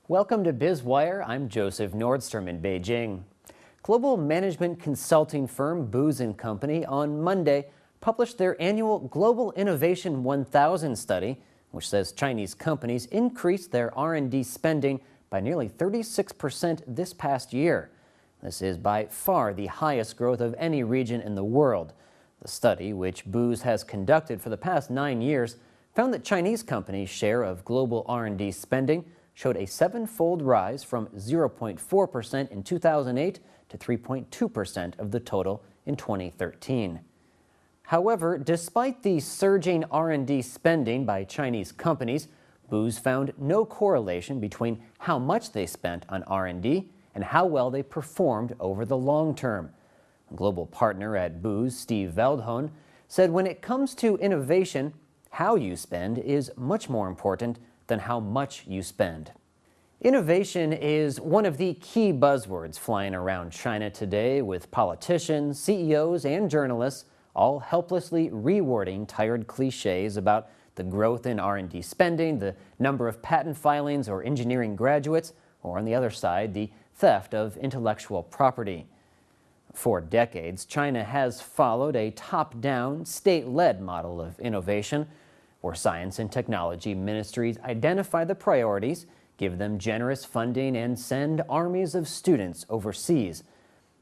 Welcome to Biz Wire. I'm Joseph Nordstrom in Beijing. Global management consulting firm Booz & Company on Monday published their annual Global Innovation 1000 study, which says Chinese companies increased their R&D spending by nearly 36% this past year. This is by far the highest growth of any region in the world. The study, which Booz has conducted for the past 9 years, found that Chinese companies' share of global R&D spending showed a 7-fold rise from 0.4% in 2008 to 3.2% of the total in 2013. However, despite the surging R&D spending by Chinese companies, Booz found no correlation between how much they spent on R&D and how well they performed over the long term. A global partner at Booz, Steve Veldhoen, said when it comes to innovation, how you spend is much more important than how much you spend. Innovation is one of the key buzzwords flying around China today, with politicians, CEOs, and journalists all helplessly rewording tired cliches about the growth in R&D spending, the number of patent filings or engineering graduates, or on the other side, the theft of intellectual property. For decades, China has followed a top-down, state-led model of innovation, where science and technology ministries identify the priorities, give them generous funding, and send armies of students overseas.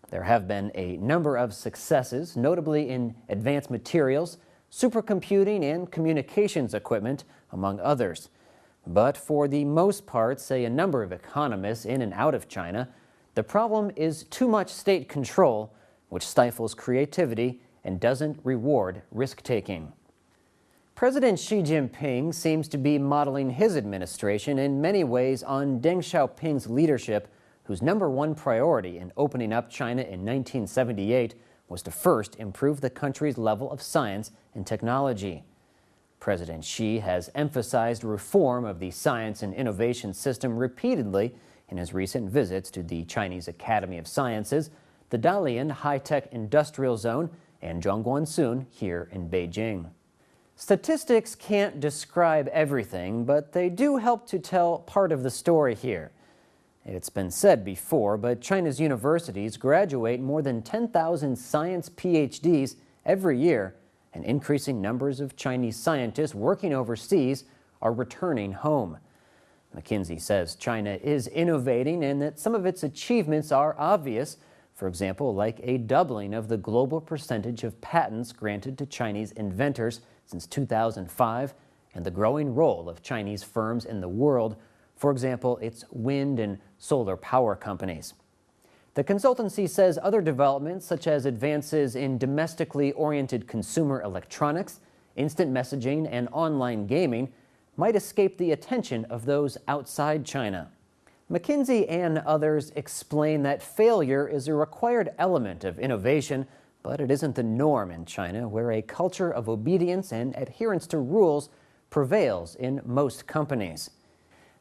There have been a number of successes, notably in advanced materials, supercomputing, and communications equipment, among others. But for the most part, say a number of economists in and out of China, the problem is too much state control, which stifles creativity and doesn't reward risk-taking. President Xi Jinping seems to be modeling his administration in many ways on Deng Xiaoping's leadership, whose #1 priority in opening up China in 1978 was to first improve the country's level of science and technology. President Xi has emphasized reform of the science and innovation system repeatedly in his recent visits to the Chinese Academy of Sciences, the Dalian High-Tech Industrial Zone, and Zhongguancun here in Beijing. Statistics can't describe everything, but they do help to tell part of the story here. It's been said before, but China's universities graduate more than 10,000 science PhDs every year, and increasing numbers of Chinese scientists working overseas are returning home. McKinsey says China is innovating and that some of its achievements are obvious, for example, like a doubling of the global percentage of patents granted to Chinese inventors since 2005, and the growing role of Chinese firms in the world, for example, its wind and solar power companies. The consultancy says other developments, such as advances in domestically oriented consumer electronics, instant messaging, and online gaming, might escape the attention of those outside China. McKinsey and others explain that failure is a required element of innovation, but it isn't the norm in China, where a culture of obedience and adherence to rules prevails in most companies.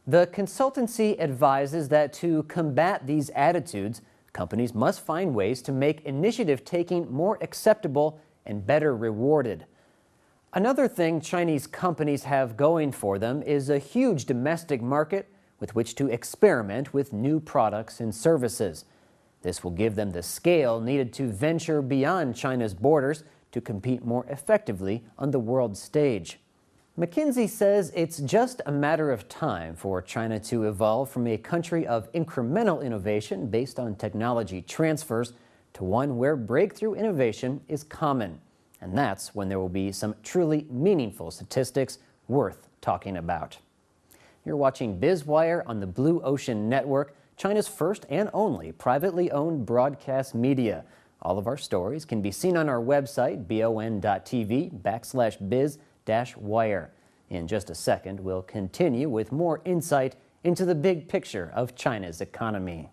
The consultancy advises that to combat these attitudes, companies must find ways to make initiative-taking more acceptable and better rewarded. Another thing Chinese companies have going for them is a huge domestic market with which to experiment with new products and services. This will give them the scale needed to venture beyond China's borders to compete more effectively on the world stage. McKinsey says it's just a matter of time for China to evolve from a country of incremental innovation based on technology transfers to one where breakthrough innovation is common. And that's when there will be some truly meaningful statistics worth talking about. You're watching Biz Wire on the Blue Ocean Network, China's first and only privately owned broadcast media. All of our stories can be seen on our website, BON.TV/biz-wire. In just a second, we'll continue with more insight into the big picture of China's economy.